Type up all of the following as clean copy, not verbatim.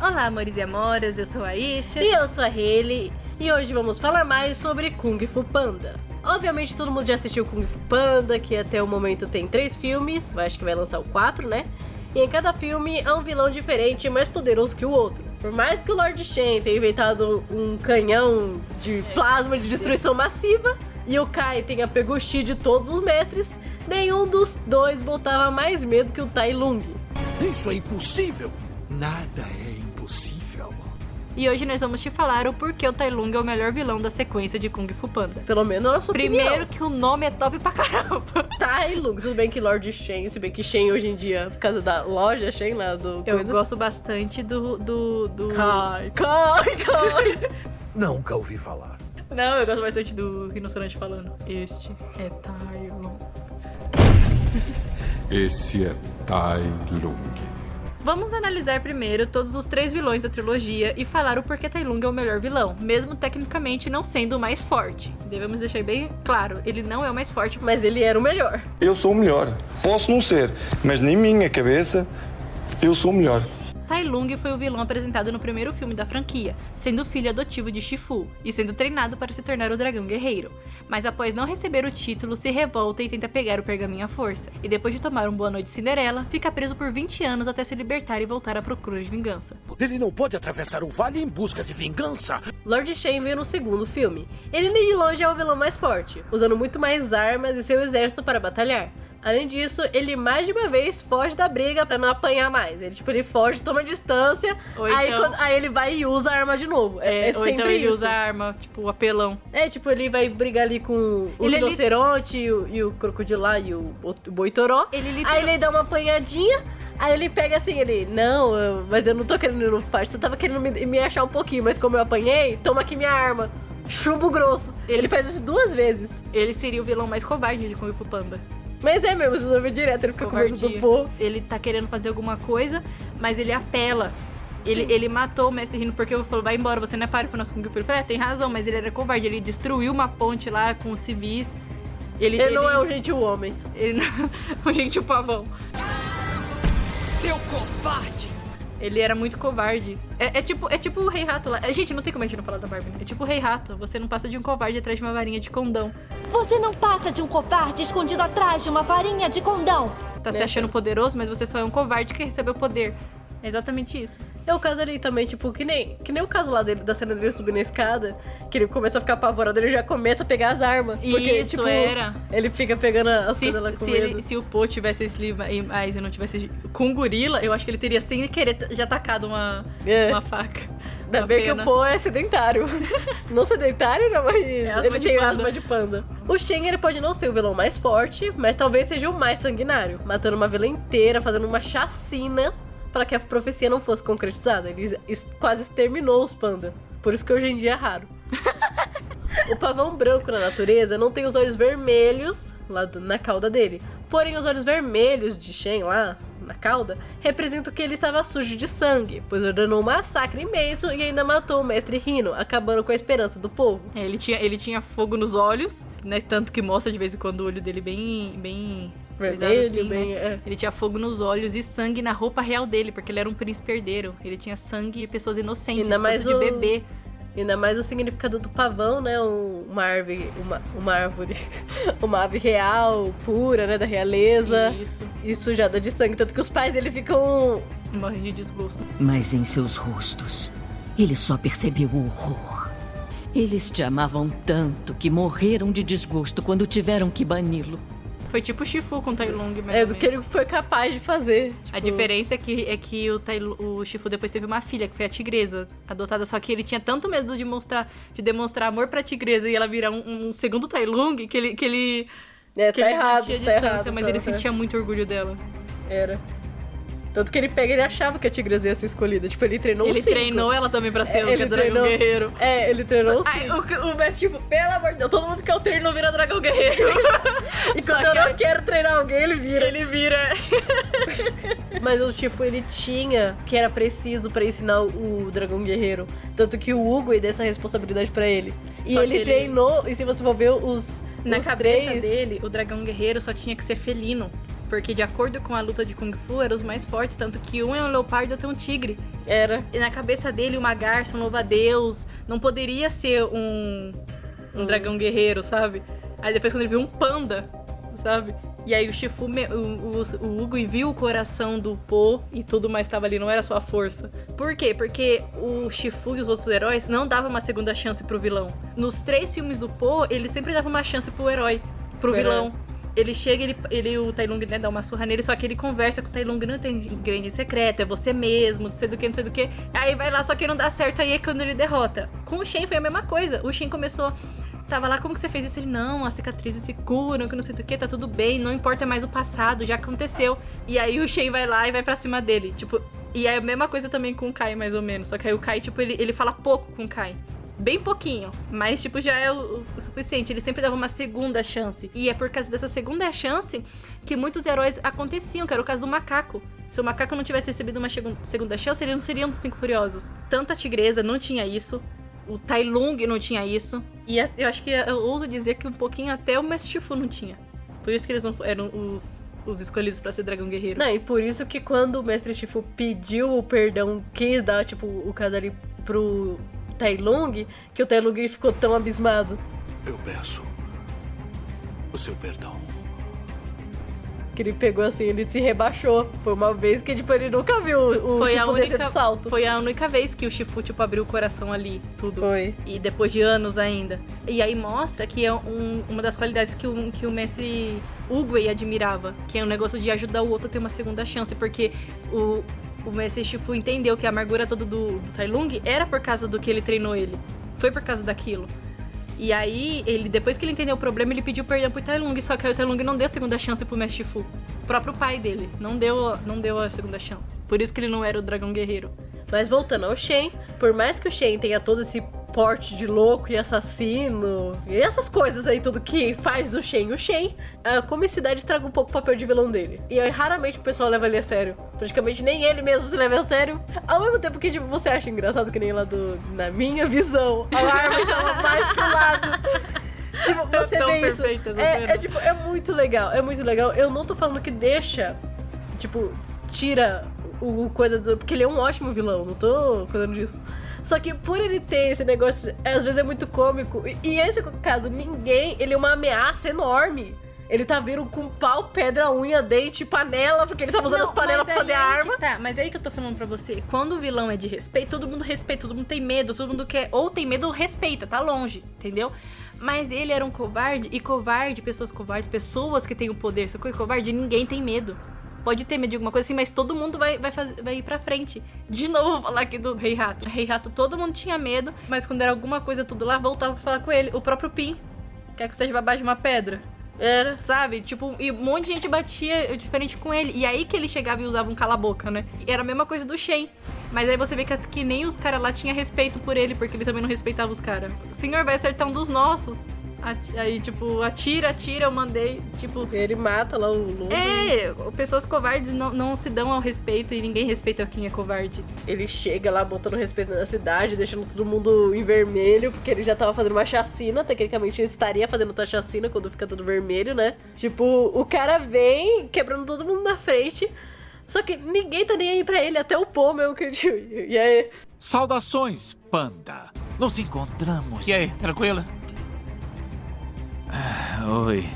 Olá, amores e amoras, eu sou a Isha. E eu sou a Hayley. E hoje vamos falar mais sobre Kung Fu Panda. Obviamente todo mundo já assistiu Kung Fu Panda, que até o momento tem 3 filmes. Acho que vai lançar o 4, né? E em cada filme há um vilão diferente e mais poderoso que o outro. Por mais que o Lord Shen tenha inventado um canhão de plasma de destruição massiva e o Kai tenha pego o Chi de todos os mestres, nenhum dos dois botava mais medo que o Tai Lung. Isso é impossível! Nada é impossível. E hoje nós vamos te falar o porquê o Tai Lung é o melhor vilão da sequência de Kung Fu Panda. Pelo menos na nossa opinião. Primeiro que o nome é top pra caramba. Tai Lung, tudo bem que Lord Shen, se bem que Shen hoje em dia, por causa da loja Shen lá do Eu coisa. gosto bastante do... Kai. Nunca ouvi falar. Não, eu gosto bastante do rinoceronte falando. Este é Tai Lung. Esse é Tai Lung. Vamos analisar primeiro todos os 3 vilões da trilogia e falar o porquê Tai Lung é o melhor vilão, mesmo tecnicamente não sendo o mais forte. Devemos deixar bem claro, ele não é o mais forte, Mas ele era o melhor. Eu sou o melhor. Posso não ser, mas na minha cabeça, eu sou o melhor. Tai Lung foi o vilão apresentado no primeiro filme da franquia, sendo filho adotivo de Shifu e sendo treinado para se tornar o Dragão Guerreiro. Mas após não receber o título, se revolta e tenta pegar o pergaminho à força. E depois de tomar um Boa Noite Cinderela, fica preso por 20 anos até se libertar e voltar à procura de vingança. Ele não pode atravessar o vale em busca de vingança. Lord Shen veio no segundo filme. Ele nem de longe é o vilão mais forte, usando muito mais armas e seu exército para batalhar. Além disso, ele mais de uma vez foge da briga pra não apanhar mais. Ele foge, toma distância, Ou aí, então- aí ele vai e usa a arma de novo. É Ou sempre então ele isso. usa a arma, tipo, o apelão. Ele vai brigar ali com o Ele rinoceronte e o crocodilo lá e o boitoró. Aí ele dá uma apanhadinha, aí ele pega assim, mas eu não tô querendo ir no fight, você tava querendo me achar um pouquinho, mas como eu apanhei, toma aqui minha arma. Chumbo grosso. Ele faz isso 2 vezes. Ele seria o vilão mais covarde de Kung Fu Panda. Mas é mesmo, você vê direto, ele fica com medo do Covardia. povo. Ele tá querendo fazer alguma coisa, mas ele apela. Ele matou o Mestre Rino porque ele falou, vai embora, você não é páreo pro nosso Kung Fu. Ele falou, tem razão, mas ele era covarde. Ele destruiu uma ponte lá com os civis. Ele não é um gentil homem. Ele não... o gentil pavão. Seu covarde! Ele era muito covarde. É tipo o Rei Rato lá. Gente, não tem como a gente não falar da Barbie, né? É tipo o Rei Rato. Você não passa de um covarde atrás de uma varinha de condão. Você não passa de um covarde escondido atrás de uma varinha de condão. Tá se achando poderoso, mas você só é um covarde que recebeu poder. É exatamente isso. É o caso ali também, tipo, que nem o caso lá dele, da cena dele subir na escada, que ele começa a ficar apavorado, ele já começa a pegar as armas. Porque, Isso, tipo, era. Ele fica pegando as coisas lá com medo. Se o Po tivesse esse livro mais e não tivesse com gorila, eu acho que ele teria sem querer já tacado uma faca. Ainda Uma bem que pena. o Po é sedentário. Não sedentário, não, mas asma ele de tem panda. asma de panda. O Shen, ele pode não ser o vilão mais forte, mas talvez seja o mais sanguinário, matando uma vila inteira, fazendo uma chacina para que a profecia não fosse concretizada. Ele quase exterminou os pandas. Por isso que hoje em dia é raro. O pavão branco na natureza não tem os olhos vermelhos lá na cauda dele. Porém, os olhos vermelhos de Shen lá na cauda representam que ele estava sujo de sangue, pois ordenou um massacre imenso e ainda matou o mestre Rino, acabando com a esperança do povo. Ele tinha fogo nos olhos, né? Tanto que mostra de vez em quando o olho dele bem coisado Vermelho, assim, bem... né? Ele tinha fogo nos olhos e sangue na roupa real dele, porque ele era um príncipe herdeiro. Ele tinha sangue de pessoas inocentes, Ainda mais tanto de bebê. Ainda mais o significado do pavão, né? Uma árvore, uma ave real, pura, né? Da realeza. Isso. E sujada de sangue. Tanto que os pais dele ficam... Morrendo de desgosto. Mas em seus rostos, ele só percebeu o horror. Eles te amavam tanto que morreram de desgosto quando tiveram que bani-lo. Foi tipo o Shifu com o Tai Lung, mais É ou do que menos. ele foi capaz de fazer. A Tipo, diferença é que o Shifu depois teve uma filha, que foi a tigresa, adotada. Só que ele tinha tanto medo de demonstrar amor pra tigresa e ela virar um segundo Tai Lung, que ele tá errado, tinha tá distância, errado. mas ele sentia muito orgulho dela. Era. Tanto que ele achava que a tigresa ia ser escolhida. Tipo, ele treinou os Ele 5. treinou ela também pra ser o ele que é Dragão treinou- Guerreiro. Ele treinou os Ai, 5. o mestre, tipo, pelo amor de Deus, todo mundo quer o treino não vira Dragão Guerreiro. E Só quando eu que não quero treinar alguém, ele vira. ele vira. Mas o Shifu, ele tinha que era preciso pra ensinar o Dragão Guerreiro. Tanto que o Hugo ia dar essa responsabilidade pra ele. E Só ele que ele- treinou, e se você for ver os Na os cabeça 3, dele, o Dragão Guerreiro só tinha que ser felino. Porque de acordo com a luta de Kung Fu, eram os mais fortes. Tanto que um é um leopardo e outro é um tigre. Era. E na cabeça dele, uma garça, um louva-a-Deus, não poderia ser um dragão guerreiro, sabe? Aí depois quando ele viu um panda, sabe? E aí o Shifu, o Uguay viu o coração do Po e tudo mais estava ali, não era só a força. Por quê? Porque o Shifu e os outros heróis não davam uma segunda chance pro vilão. Nos 3 filmes do Po, ele sempre dava uma chance pro herói, pro vilão. Ele chega, o Tai Lung, né, dá uma surra nele, só que ele conversa com o Tai Lung, não tem ingrediente secreto, é você mesmo, não sei do que. Aí vai lá, só que não dá certo, aí é quando ele derrota. Com o Shen foi a mesma coisa. O Shen começou, tava lá, como que você fez isso? Ele, não, as cicatrizes se curam, que não sei do que, tá tudo bem, não importa mais o passado, já aconteceu. E aí o Shen vai lá e vai pra cima dele, tipo... E é a mesma coisa também com o Kai, mais ou menos. Só que aí o Kai, tipo, ele fala pouco com o Kai. Bem pouquinho, mas tipo, já é o suficiente. Ele sempre dava uma segunda chance. E é por causa dessa segunda chance que muitos heróis aconteciam, que era o caso do Macaco. Se o Macaco não tivesse recebido uma segunda chance, ele não seria um dos 5 Furiosos. Tanto a Tigresa não tinha isso, o Tai Lung não tinha isso, e eu acho que eu ouso dizer que um pouquinho até o Mestre Shifu não tinha. Por isso que eles não eram os escolhidos pra ser dragão guerreiro. Não, e por isso que quando o Mestre Shifu pediu o perdão, quis dar, tipo, o caso ali pro Tai Lung, que o Tai Lung ficou tão abismado. Eu peço o seu perdão. Que ele pegou assim, ele se rebaixou. Foi uma vez que, tipo, ele nunca viu o Shifu descer do salto. Foi a única vez que o Shifu, tipo, abriu o coração ali, tudo. Foi. E depois de anos ainda. E aí mostra que é uma das qualidades que o mestre Uguay admirava, que é um negócio de ajudar o outro a ter uma segunda chance, porque o mestre Shifu entendeu que a amargura toda do Tai Lung era por causa do que ele treinou ele. Foi por causa daquilo. E aí, depois que ele entendeu o problema, ele pediu perdão pro Tai Lung, só que aí o Tai Lung não deu a segunda chance pro mestre Shifu. O próprio pai dele não deu a segunda chance. Por isso que ele não era o dragão guerreiro. Mas voltando ao Shen, por mais que o Shen tenha todo esse porte de louco e assassino, e essas coisas aí, tudo que faz do Shen o Shen, a comicidade estraga um pouco o papel de vilão dele. E aí, raramente o pessoal leva ele a sério. Praticamente nem ele mesmo se leva a sério. Ao mesmo tempo que, tipo, você acha engraçado que nem lá na minha visão, a arma estava mais pro lado. Tipo, você vê isso. Tipo, é muito legal, é muito legal. Eu não tô falando que deixa, tipo, tira o coisa do... Porque ele é um ótimo vilão, não tô falando disso. Só que por ele ter esse negócio, às vezes é muito cômico. E esse caso, ele é uma ameaça enorme. Ele tá vindo com pau, pedra, unha, dente, panela, porque ele tava usando as panelas pra fazer a arma. Mas é aí que eu tô falando pra você. Quando o vilão é de respeito, todo mundo respeita, todo mundo tem medo, todo mundo quer... Ou tem medo ou respeita, tá longe, entendeu? Mas ele era um covarde, pessoas covardes, pessoas que têm o poder, se eu covarde, ninguém tem medo. Pode ter medo de alguma coisa assim, mas todo mundo vai ir pra frente. De novo, vou falar aqui do Rei Rato. Rei Rato, todo mundo tinha medo, mas quando era alguma coisa tudo lá, voltava pra falar com ele. O próprio Pin, quer que seja abaixo de uma pedra. Era, sabe? Tipo, e um monte de gente batia diferente com ele. E aí que ele chegava e usava um cala-boca, né? E era a mesma coisa do Shen. Mas aí você vê que nem os caras lá tinham respeito por ele, porque ele também não respeitava os caras. O senhor vai acertar um dos nossos. Aí, tipo, atira, eu mandei, tipo... Ele mata lá o lobo. Pessoas covardes não se dão ao respeito e ninguém respeita quem é covarde. Ele chega lá botando respeito na cidade, deixando todo mundo em vermelho, porque ele já tava fazendo uma chacina. Tecnicamente, ele estaria fazendo outra chacina quando fica tudo vermelho, né? Tipo, o cara vem quebrando todo mundo na frente, só que ninguém tá nem aí pra ele, até o Po mesmo que ele... E aí? Saudações, panda. Nos encontramos. E aí, tranquilo? Oi.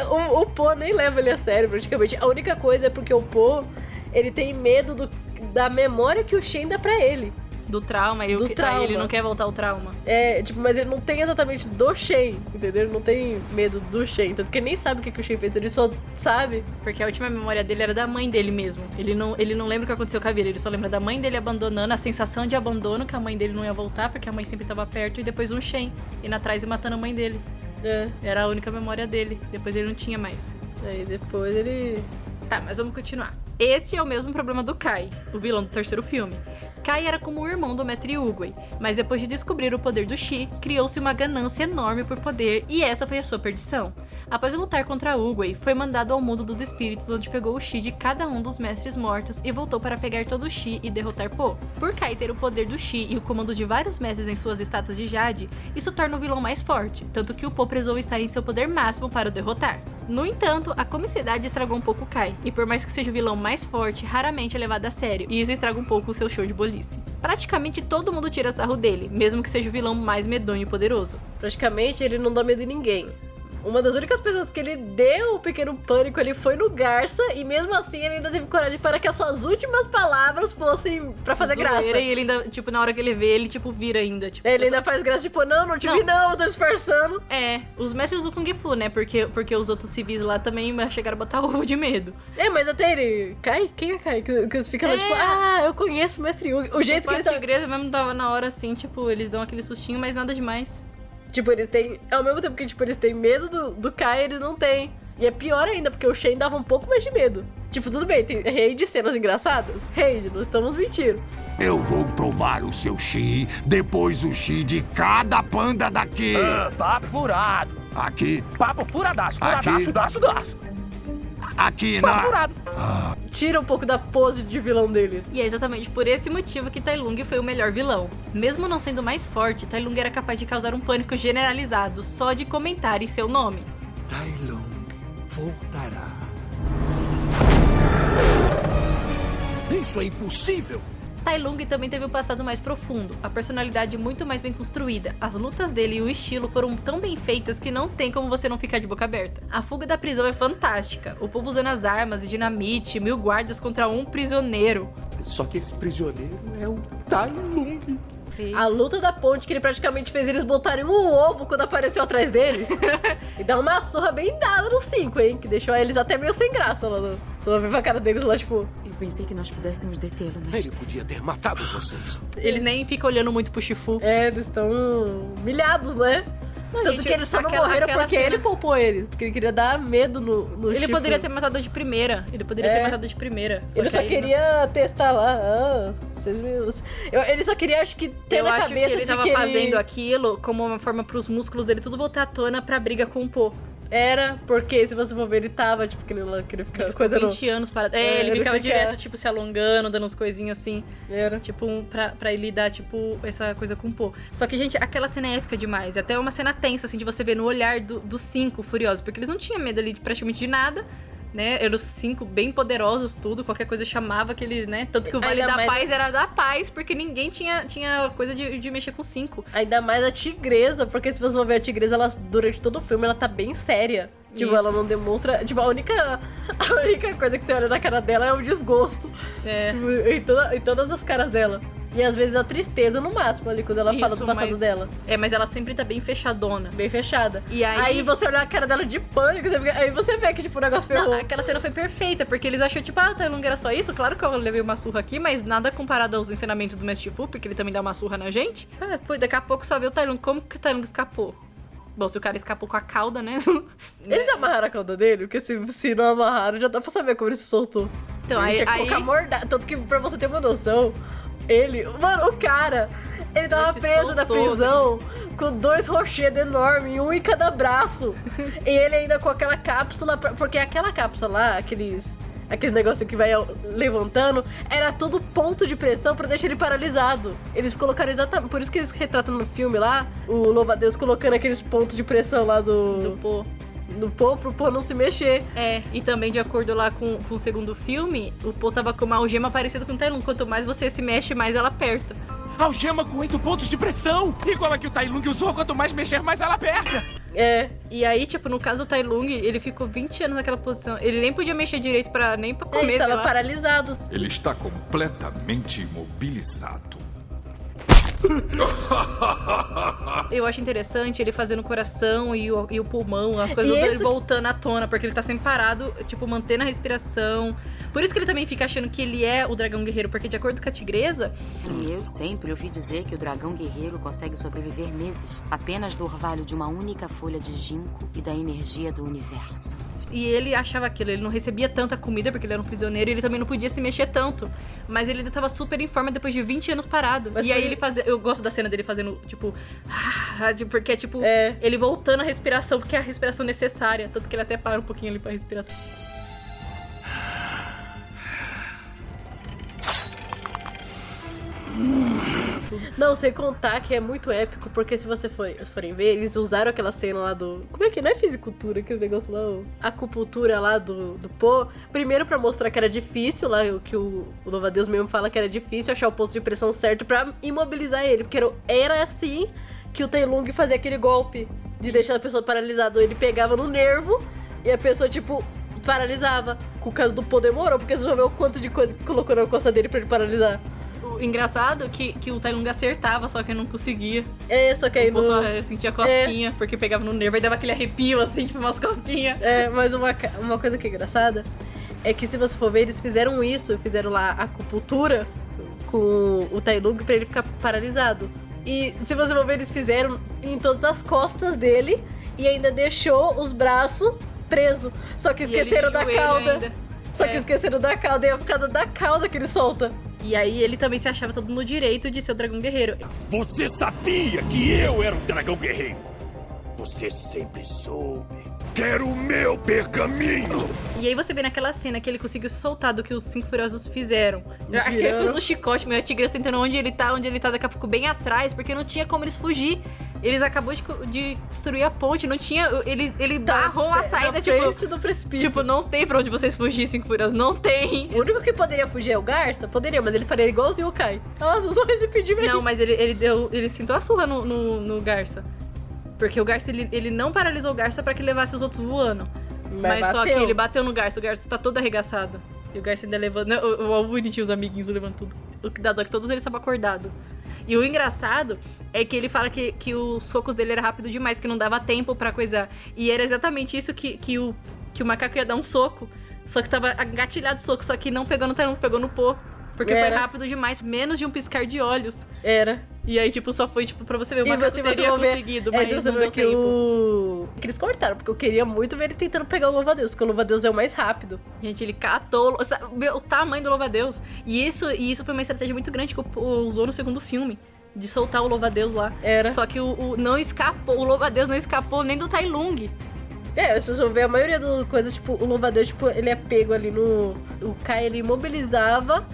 O Po nem leva ele a sério, praticamente. A única coisa é porque o Po, ele tem medo da memória que o Shen dá pra ele. Do trauma, aí ele não quer voltar ao trauma. Tipo, mas ele não tem exatamente do Shen, entendeu? Ele não tem medo do Shen, tanto que ele nem sabe o que o Shen fez, ele só sabe. Porque a última memória dele era da mãe dele mesmo. Ele não lembra o que aconteceu com a vida, ele só lembra da mãe dele abandonando, a sensação de abandono, que a mãe dele não ia voltar, porque a mãe sempre tava perto, e depois um Shen indo atrás e matando a mãe dele. Era a única memória dele, depois ele não tinha mais. Aí depois ele... Tá, mas vamos continuar. Esse é o mesmo problema do Kai, o vilão do terceiro filme. Kai era como o irmão do mestre Uguay, mas depois de descobrir o poder do Chi, criou-se uma ganância enorme por poder e essa foi a sua perdição. Após lutar contra Uguay, foi mandado ao mundo dos espíritos onde pegou o Chi de cada um dos mestres mortos e voltou para pegar todo o Chi e derrotar Po. Por Kai ter o poder do Chi e o comando de vários mestres em suas estátuas de Jade, isso torna o vilão mais forte, tanto que o Po precisou estar em seu poder máximo para o derrotar. No entanto, a comicidade estragou um pouco o Kai, e por mais que seja o vilão mais forte, raramente é levado a sério, e isso estraga um pouco o seu show de bolice. Praticamente todo mundo tira sarro dele, mesmo que seja o vilão mais medonho e poderoso. Praticamente ele não dá medo em ninguém. Uma das únicas pessoas que ele deu um pequeno pânico ali foi no Garça, e mesmo assim ele ainda teve coragem para que as suas últimas palavras fossem pra fazer Zoeira, graça. E ele ainda, tipo, na hora que ele vê, ele, tipo, vira ainda. Tipo, Ele ainda faz graça, tipo, não te vi não, tô disfarçando. É, os mestres do Kung Fu, né? Porque os outros civis lá também chegaram a botar ovo de medo. É, mas até ele... Kai? Quem é Kai? Que fica lá, tipo, eu conheço o Mestre Yugi. O jeito Tipo, que ele a tá... tigresa mesmo tava na hora assim, tipo, eles dão aquele sustinho, mas nada demais. Tipo, eles têm... Ao mesmo tempo que, tipo, eles têm medo do Kai, eles não têm. E é pior ainda, porque o Shen dava um pouco mais de medo. Tipo, tudo bem, tem rei de cenas engraçadas. Rei, não estamos mentindo. Eu vou tomar o seu chi, depois o chi de cada panda daqui. Papo furado. Aqui, Papo furadaço. Aqui. Daço. aqui Papo na... furado. Tira um pouco da pose de vilão dele. E é exatamente por esse motivo que Tai Lung foi o melhor vilão. Mesmo não sendo mais forte, Tai Lung era capaz de causar um pânico generalizado só de comentarem seu nome. Tai Lung voltará. Isso é impossível. Tai Lung também teve um passado mais profundo, a personalidade muito mais bem construída, as lutas dele e o estilo foram tão bem feitas que não tem como você não ficar de boca aberta. A fuga da prisão é fantástica, o povo usando as armas e dinamite, 1000 guardas contra um prisioneiro. Só que esse prisioneiro é o Tai Lung. A luta da ponte, que ele praticamente fez eles botarem um ovo quando apareceu atrás deles. E dá uma surra bem dada nos 5, hein? Que deixou eles até meio sem graça lá. Você vai ver pra cara deles lá, tipo... Eu pensei que nós pudéssemos detê-lo, mestre. Ele podia ter matado vocês. Eles nem ficam olhando muito pro Shifu. É, eles estão humilhados, né? Tanto gente, que eles só não aquela morreram porque cena- ele poupou eles. Porque ele queria dar medo no Ele Shifu. poderia ter matado de primeira. Ele poderia ter matado de primeira. Ele só que aí queria testar lá. Vocês me... Ele só queria, acho que, ter Eu na acho que cabeça ele de tava que fazendo aquilo como uma forma pros músculos dele tudo voltar à tona pra briga com o Po. Era, porque se você for ver, ele tava, tipo, querendo ficar coisa 20 anos parado. Ele ficava direto, tipo, se alongando, dando umas coisinhas assim. Era. Tipo, pra ele dar, tipo, essa coisa com o Po. Só que, gente, aquela cena é épica demais. Até uma cena tensa, assim, de você ver no olhar dos 5 furiosos. Porque eles não tinham medo ali de praticamente de nada. Né? Eram os 5 bem poderosos, tudo. Qualquer coisa chamava aqueles, né? Tanto que o Vale Ainda da mais- Paz era da paz, porque ninguém tinha coisa de mexer com 5. Ainda mais a tigresa, porque se você for ver a tigresa, ela, durante todo o filme, ela tá bem séria. Tipo, Isso. ela não demonstra... Tipo, a única coisa que você olha na cara dela é o desgosto. É. Em todas as caras dela. E às vezes a tristeza no máximo ali, quando ela fala Isso, do passado mas- dela. É, mas ela sempre tá bem fechadona. Bem fechada. E aí- você olha a cara dela de pânico, aí você vê que, tipo, o negócio ferrou. Não, aquela cena foi perfeita, porque eles acham, tipo, Tai Lung era só isso. Claro que eu levei uma surra aqui, mas nada comparado aos ensinamentos do Mestre Fu, porque ele também dá uma surra na gente. Foi, daqui a pouco só viu o Tai Lung. Como que o Tai Lung escapou? Bom, se o cara escapou com a cauda, né? Eles amarraram a cauda dele? Porque se não amarraram, já dá pra saber como ele se soltou. Então, Ele aí- tinha que aí- colocar mordaça. Tanto que, pra você ter uma noção, Mano, o cara, ele tava Ele se preso na soltou, prisão com 2 rochedos enormes, um em cada braço. E ele ainda com aquela cápsula, porque aquela cápsula lá, aqueles negócios que vai levantando, era tudo ponto de pressão pra deixar ele paralisado. Eles colocaram exatamente, por isso que eles retratam no filme lá, o Louva-a-Deus colocando aqueles pontos de pressão lá do Po. no Po, pro Po não se mexer. É, e também de acordo lá com o segundo filme, o Po tava com uma algema parecida com o Tai Lung. Quanto mais você se mexe, mais ela aperta. Algema com 8 pontos de pressão. Igual a que o Tai Lung usou, quanto mais mexer, mais ela aperta. É. E aí, tipo, no caso do Tai Lung, ele ficou 20 anos naquela posição. Ele nem podia mexer direito nem pra comer. Ele estava sei lá. paralisado. Ele está completamente imobilizado. Eu acho interessante ele fazendo o coração e o pulmão, as coisas E dele isso- voltando à tona, porque ele tá sempre parado, tipo, mantendo a respiração. Por isso que ele também fica achando que ele é o dragão guerreiro, porque de acordo com a tigresa, Eu sempre ouvi dizer que o dragão guerreiro consegue sobreviver meses apenas do orvalho de uma única folha de ginkgo e da energia do universo. e ele achava aquilo, ele não recebia tanta comida porque ele era um prisioneiro e ele também não podia se mexer tanto. Mas ele ainda tava super em forma depois de 20 anos parado. Mas e aí por- ele fazia. Eu gosto da cena dele fazendo, tipo. Porque é tipo. É. Ele voltando a respiração, porque é a respiração necessária. Tanto que ele até para um pouquinho ali pra respirar. tudo. Não, sem contar que é muito épico, porque se vocês forem ver, eles usaram aquela cena lá do... Como é que não é fisicultura, aquele negócio lá, a acupuntura lá do Poe. Primeiro pra mostrar que era difícil, lá que o Louva-a-Deus mesmo fala que era difícil achar o ponto de pressão certo pra imobilizar ele, porque era assim que o Tai Lung fazia aquele golpe de deixar a pessoa paralisada. Ele pegava no nervo e a pessoa, tipo, paralisava. Com o caso do Poe demorou, porque você já viu o quanto de coisa que colocou na costa dele pra ele paralisar. O engraçado é que o Tai Lung acertava, só que não conseguia. Só que aí no... só sentia cosquinha, porque pegava no nervo e dava aquele arrepio, assim, tipo umas cosquinhas. Mas uma coisa que é engraçada é que se você for ver, eles fizeram isso, fizeram lá a acupuntura com o Tai Lung pra ele ficar paralisado. E se você for ver, eles fizeram em todas as costas dele e ainda deixou os braços presos. Só que esqueceram da cauda. Ainda. Só que esqueceram da cauda, e é por causa da cauda que ele solta. E aí ele também se achava todo no direito de ser o dragão guerreiro. Você sabia que eu era o dragão guerreiro? Você sempre soube. Quero o meu pergaminho! E aí você vê naquela cena que ele conseguiu soltar do que os 5 furiosos fizeram. Aquele coisa do chicote, meu, a tigresa tentando onde ele tá, daqui a pouco bem atrás, porque não tinha como eles fugir. Eles acabou de destruir a ponte, não tinha... Ele barrou a saída, do precipício. Tipo, não tem pra onde vocês fugirem, 5 furiosos, não tem. O único que poderia fugir é o Garça? Poderia, mas ele faria igualzinho o Kai. Nossa, os dois se pediram. Não, mas ele sentou a surra no Garça. Porque o Garça, ele não paralisou o Garça pra que levasse os outros voando. Mas só que ele bateu no Garça, o Garça tá todo arregaçado. E o Garça ainda levando... O bonitinho, os amiguinhos levando tudo. O que dá dó é que todos eles estavam acordados. E o engraçado é que ele fala que os socos dele era rápido demais, que não dava tempo pra coisar. E era exatamente isso que o macaco ia dar um soco. Só que tava engatilhado o soco, só que não pegou no Tai Lung, pegou no Poe. Porque foi rápido demais, menos de um piscar de olhos. Era. E aí, tipo, só foi, tipo, pra você ver, o macaco teria conseguido, mas você não deu tempo. Que eles cortaram, porque eu queria muito ver ele tentando pegar o Louva-a-Deus, porque o Louva-a-Deus é o mais rápido. Gente, ele catou o tamanho do Louva-a-Deus. E isso foi uma estratégia muito grande que o usou no segundo filme. De soltar o Louva-a-Deus lá. Era. Só que o Louva-a-Deus não escapou nem do Tai Lung. Se você ver, a maioria das coisas, tipo, o Louva-a-Deus, tipo, ele é pego ali no... O Kai, ele imobilizava...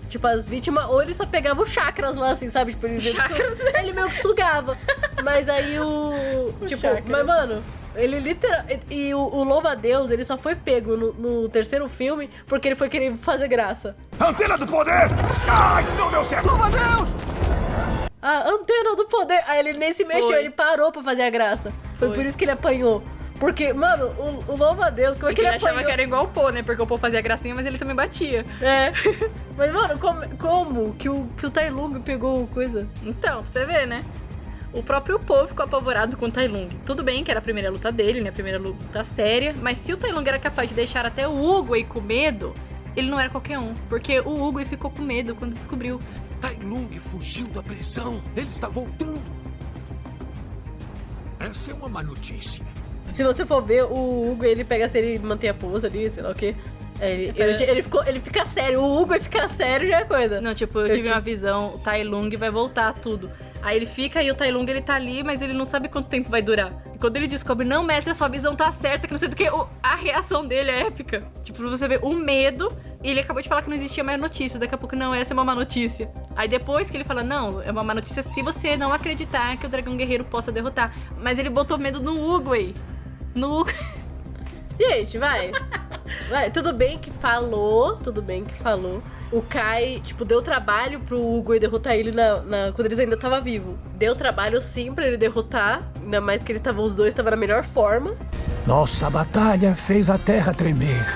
Tipo, as vítimas, ou ele só pegava os chakras lá, assim, sabe? Tipo, ele meio que sugava. Mas aí tipo, mas mano, ele literalmente... E o Louva-a-Deus, ele só foi pego no terceiro filme porque ele foi querer fazer graça. Antena do poder! Ai, não deu certo! Louva-a-Deus! A antena do poder! Aí ele nem se mexeu, ele parou pra fazer a graça. Foi por isso que ele apanhou. Porque, mano, o Louva-a-Deus, como é que ele apanhou? Ele achava que era igual o Poe, né? Porque o Poe fazia gracinha, mas ele também batia. Mas, mano, como que o Tai Lung pegou coisa? Então, pra você ver, né? O próprio Poe ficou apavorado com o Tai Lung. Tudo bem que era a primeira luta dele, né? A primeira luta séria. Mas se o Tai Lung era capaz de deixar até o Oogway com medo, ele não era qualquer um. Porque o Oogway ficou com medo quando descobriu. Tai Lung fugiu da prisão. Ele está voltando. Essa é uma má notícia. Se você for ver, o Hugo, ele pega se ele mantém a pose ali, sei lá o quê. Ele fica sério. O Hugo fica sério já é coisa. Não, tipo, eu tive uma visão, o Tai Lung vai voltar tudo. Aí ele fica e o Tai Lung, ele tá ali, mas ele não sabe quanto tempo vai durar. E quando ele descobre, não, mestre, a sua visão tá certa, que não sei do que, a reação dele é épica. Tipo, você vê o medo, e ele acabou de falar que não existia mais notícia. Daqui a pouco, não, essa é uma má notícia. Aí depois que ele fala, não, é uma má notícia se você não acreditar que o dragão guerreiro possa derrotar. Mas ele botou medo no Oogway. Gente, vai. Tudo bem que falou. O Kai, tipo, deu trabalho pro Oogway derrotar ele quando eles ainda estavam vivos. Deu trabalho sim pra ele derrotar. Ainda mais que os dois estavam na melhor forma. Nossa batalha fez a terra tremer.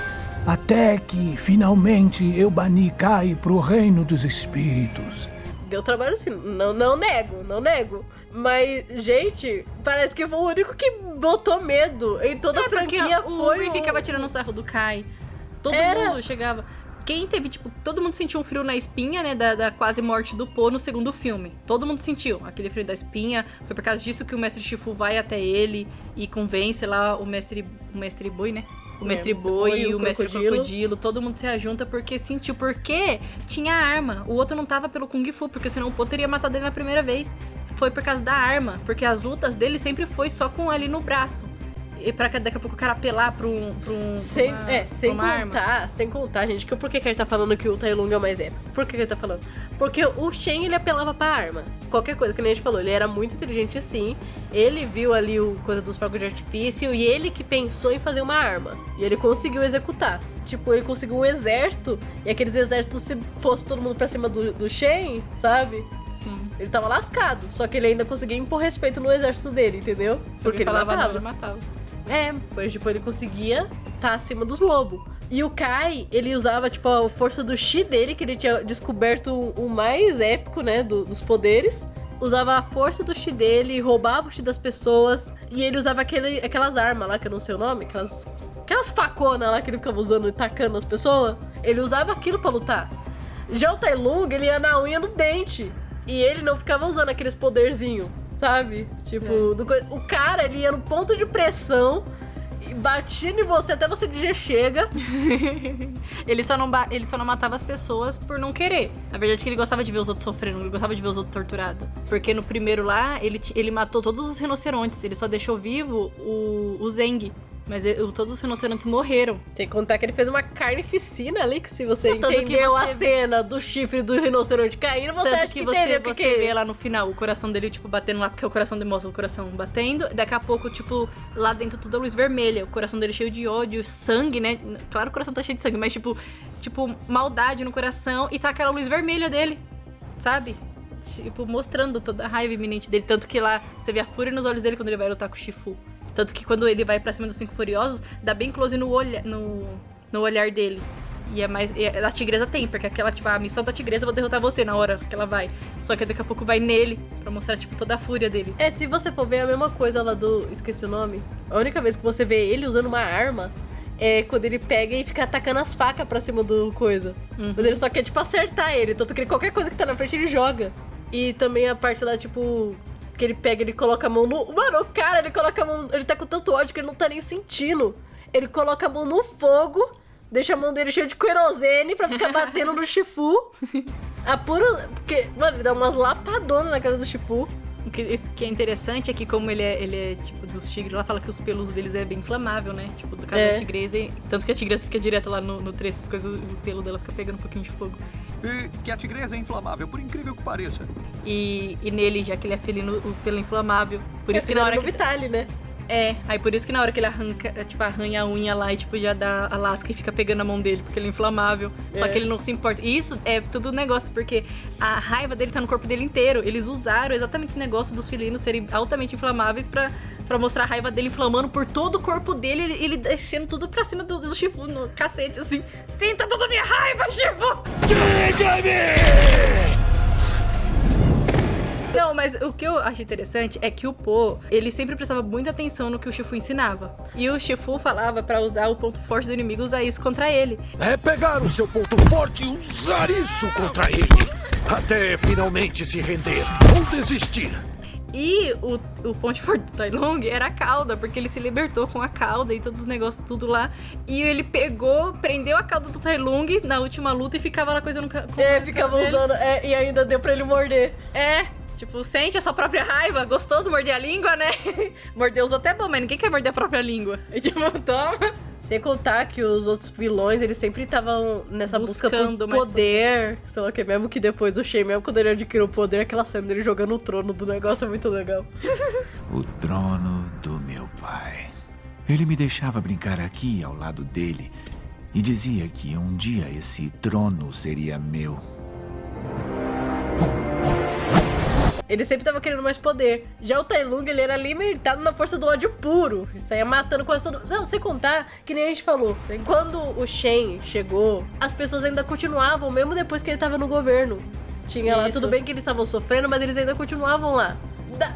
Até que, finalmente, eu bani Kai pro reino dos espíritos. Deu trabalho sim, não nego. Mas, gente, parece que foi o único que botou medo em toda a franquia. O Oogway ficava tirando o sarro do Kai. Todo mundo chegava. Quem teve, tipo, todo mundo sentiu um frio na espinha, né, da quase morte do Poe no segundo filme. Todo mundo sentiu aquele frio da espinha. Foi por causa disso que o Mestre Shifu vai até ele e convence lá o Mestre Boi, né? O Mestre Boi e o Mestre Crocodilo, todo mundo se ajunta porque sentiu. Porque tinha arma. O outro não tava pelo Kung Fu, porque senão o Poe teria matado ele na primeira vez. Foi por causa da arma, porque as lutas dele sempre foi só com ali no braço. e pra daqui a pouco o cara apelar pra sem contar, gente, que por que a gente tá falando que o Tai Lung é o mais épico? Por que ele tá falando? Porque o Shen, ele apelava pra arma. Qualquer coisa, que nem a gente falou, ele era muito inteligente sim, ele viu ali o coisa dos fogos de artifício e ele que pensou em fazer uma arma. E ele conseguiu executar. Tipo, ele conseguiu um exército, e aqueles exércitos, se fosse todo mundo pra cima do Shen, sabe? Sim. Ele tava lascado, só que ele ainda conseguia impor respeito no exército dele, entendeu? Porque ele matava. Pois tipo, ele conseguia estar acima dos lobos. E o Kai, ele usava, tipo, a força do Chi dele, que ele tinha descoberto o mais épico, né, dos poderes. Usava a força do Chi dele, roubava o Chi das pessoas. E ele usava aquelas armas lá, que eu não sei o nome, aquelas faconas lá que ele ficava usando e tacando as pessoas. Ele usava aquilo pra lutar. Já o Tai Lung, ele ia na unha no dente. E ele não ficava usando aqueles poderzinhos, sabe? Tipo, o cara, ele ia no ponto de pressão e batia em você até você dizer chega. Ele só não matava as pessoas por não querer. A verdade é que ele gostava de ver os outros sofrendo, ele gostava de ver os outros torturados. Porque no primeiro lá, ele matou todos os rinocerontes, ele só deixou vivo o Zeng. Mas todos os rinocerontes morreram. Tem que contar que ele fez uma carnificina ali, que se você entendeu a cena do chifre do rinoceronte caindo, você acha que entendeu o que você vê lá no final, o coração dele, tipo, batendo lá, porque o coração demonstra o coração batendo. Daqui a pouco, tipo, lá dentro tudo a luz vermelha. O coração dele cheio de ódio, sangue, né? Claro que o coração tá cheio de sangue, mas tipo, maldade no coração. E tá aquela luz vermelha dele, sabe? Tipo, mostrando toda a raiva iminente dele. Tanto que lá, você vê a fúria nos olhos dele quando ele vai lutar com o Shifu. Tanto que quando ele vai pra cima dos 5 Furiosos, dá bem close no olhar dele. E a tigresa tem, porque aquela, tipo, a missão da tigresa, eu vou derrotar você na hora que ela vai. Só que daqui a pouco vai nele, pra mostrar, tipo, toda a fúria dele. Se você for ver a mesma coisa lá esqueci o nome. A única vez que você vê ele usando uma arma é quando ele pega e fica atacando as facas pra cima do coisa. Mas ele só quer, tipo, acertar ele. Tanto que qualquer coisa que tá na frente, ele joga. E também a parte lá, tipo... que ele pega, ele coloca a mão no... Mano, o cara, ele coloca a mão... Ele tá com tanto ódio que ele não tá nem sentindo. Ele coloca a mão no fogo, deixa a mão dele cheia de querosene pra ficar batendo no Shifu. Porque, mano, ele dá umas lapadonas na cara do Shifu. O que é interessante é que como ele é tipo dos tigres, lá fala que os pelos deles é bem inflamável, né? Tipo, do caso da tigresa. Tanto que a tigresa fica direto lá no trecho, essas coisas, o pelo dela fica pegando um pouquinho de fogo. E que a tigresa é inflamável, por incrível que pareça. E nele, já que ele é felino, o pelo é inflamável. Por isso que na hora no Vitali, né? Aí por isso que na hora que ele arranha a unha lá e tipo já dá a lasca e fica pegando a mão dele, porque ele é inflamável. Só que ele não se importa. E isso é tudo negócio, porque a raiva dele tá no corpo dele inteiro. Eles usaram exatamente esse negócio dos felinos serem altamente inflamáveis pra mostrar a raiva dele inflamando por todo o corpo dele, ele descendo tudo pra cima do Shifu no cacete, assim. Sinta toda a minha raiva, Shifu! Diga-me! Não, mas o que eu acho interessante é que o Po, ele sempre prestava muita atenção no que o Shifu ensinava. E o Shifu falava pra usar o ponto forte do inimigo, usar isso contra ele. É pegar o seu ponto forte e usar isso contra ele. Até finalmente se render ou desistir. E o ponto forte do Tai Lung era a cauda, porque ele se libertou com a cauda e todos os negócios, tudo lá. E ele prendeu a cauda do Tai Lung na última luta e ficava lá coisa no ficava usando, e ainda deu pra ele morder. Tipo, sente a sua própria raiva, gostoso morder a língua, né? Morder os outros é bom, mas ninguém quer morder a própria língua. E tipo, toma. Sem contar que os outros vilões, eles sempre estavam nessa busca por poder. Sei lá o que, mesmo que depois o Shen, mesmo quando ele adquiriu o poder, aquela cena dele jogando o trono do negócio é muito legal. O trono do meu pai. Ele me deixava brincar aqui ao lado dele e dizia que um dia esse trono seria meu. Ele sempre tava querendo mais poder. Já o Tai Lung, ele era alimentado na força do ódio puro. Isso aí ia matando quase todo... Não, sem contar, que nem a gente falou. Quando o Shen chegou, as pessoas ainda continuavam, mesmo depois que ele tava no governo. Tinha lá, tudo bem que eles estavam sofrendo, mas eles ainda continuavam lá.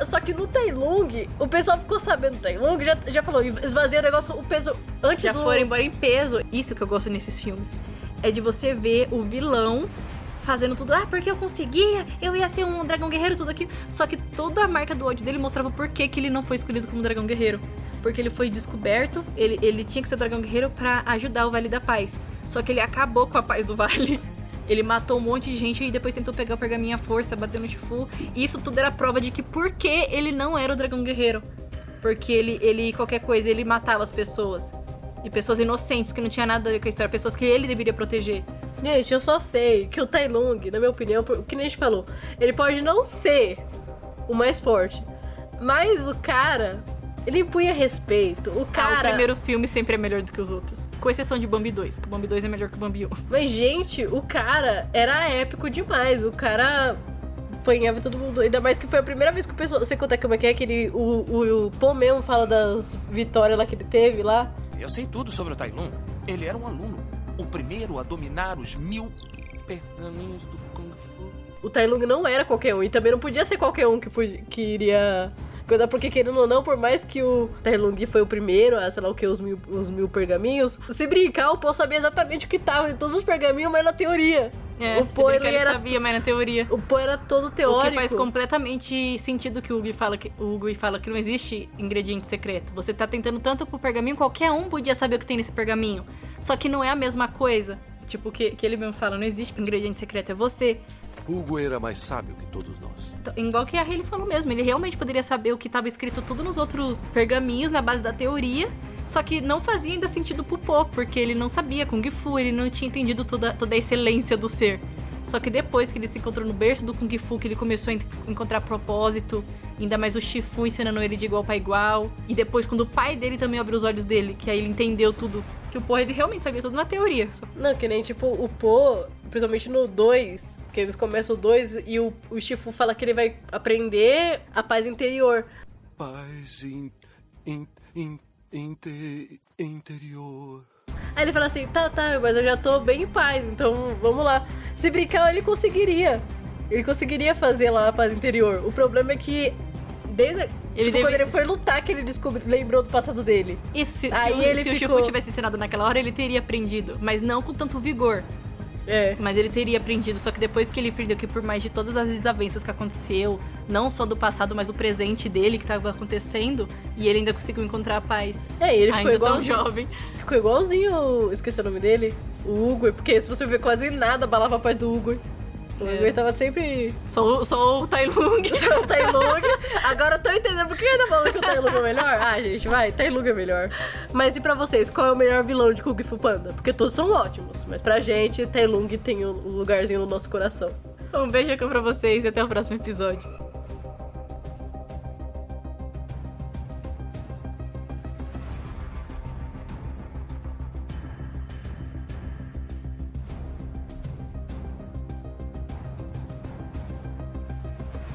Só que no Tai Lung, o pessoal ficou sabendo do Tai Lung, já falou, esvazia o negócio, o peso antes já foram embora em peso. Isso que eu gosto nesses filmes. É de você ver o vilão fazendo tudo, porque eu conseguia, eu ia ser um dragão guerreiro, tudo aquilo. Só que toda a marca do ódio dele mostrava por que ele não foi escolhido como dragão guerreiro. Porque ele foi descoberto, ele tinha que ser dragão guerreiro pra ajudar o Vale da Paz. Só que ele acabou com a paz do Vale. Ele matou um monte de gente e depois tentou pegar o pergaminho à força, bateu no Shifu. E isso tudo era prova de que por que ele não era o dragão guerreiro. Porque ele qualquer coisa, ele matava as pessoas. E pessoas inocentes, que não tinha nada a ver com a história. Pessoas que ele deveria proteger. Gente, eu só sei que o Tai Lung, na minha opinião, o que nem a gente falou, ele pode não ser o mais forte, mas o cara, ele impunha respeito. O cara... o primeiro filme sempre é melhor do que os outros. Com exceção de Bambi 2, que o Bambi 2 é melhor que o Bambi 1. Mas, gente, o cara era épico demais. O cara apanhava todo mundo. Ainda mais que foi a primeira vez que o pessoal... Você conta como é que ele... O Paul mesmo fala das vitórias lá que ele teve lá. Eu sei tudo sobre o Tai Lung. Ele era um aluno. O primeiro a dominar os 1000 pergaminhos do Kung Fu. O Tai Lung não era qualquer um. E também não podia ser qualquer um que iria... Porque, querendo ou não, por mais que o Tai Lung foi o primeiro a, sei lá o que, os mil pergaminhos, se brincar, o Paul sabia exatamente o que tava em todos os pergaminhos, mas na teoria. O Paul, ele sabia, mas na teoria. O Paul era todo teórico. O que faz completamente sentido que o Hugo fala que não existe ingrediente secreto. Você tá tentando tanto pro pergaminho, qualquer um podia saber o que tem nesse pergaminho. Só que não é a mesma coisa. Tipo, que ele mesmo fala, não existe ingrediente secreto, é você. Hugo era mais sábio que todos nós. Então, igual que a Hayley falou mesmo, ele realmente poderia saber o que estava escrito tudo nos outros pergaminhos, na base da teoria, só que não fazia ainda sentido pro Po, porque ele não sabia Kung Fu, ele não tinha entendido toda a excelência do ser. Só que depois que ele se encontrou no berço do Kung Fu, que ele começou a encontrar propósito, ainda mais o Shifu ensinando ele de igual para igual, e depois quando o pai dele também abriu os olhos dele, que aí ele entendeu tudo, que o Po, ele realmente sabia tudo na teoria. Não, que nem tipo o Po, principalmente no 2, que eles começam o 2 e o Shifu fala que ele vai aprender a paz interior. Paz interior. Aí ele fala assim, tá, mas eu já tô bem em paz, então vamos lá. Se brincar, ele conseguiria. Ele conseguiria fazer lá a paz interior. O problema é que desde quando ele foi lutar que ele lembrou do passado dele. Isso, se o Shifu tivesse ensinado naquela hora, ele teria aprendido, mas não com tanto vigor. É. Mas ele teria aprendido, só que depois que ele aprendeu que por mais de todas as desavenças que aconteceu, não só do passado, mas o presente dele que tava acontecendo, e ele ainda conseguiu encontrar a paz. É, e ele ficou igual tão jovem. Ficou igualzinho, esqueci o nome dele, o Hugo, porque se você ver quase nada abalava a paz do Hugo. O Hugo tava sempre... Só o Tai Lung. Só o Tai Lung. Agora eu tô entendendo por que ele tá falando que o Tai Lung é melhor. Ah, gente, vai, Tai Lung é melhor. Mas e pra vocês, qual é o melhor vilão de Kung Fu Panda? Porque todos são ótimos, mas pra gente, Tai Lung tem um lugarzinho no nosso coração. Um beijo aqui pra vocês e até o próximo episódio.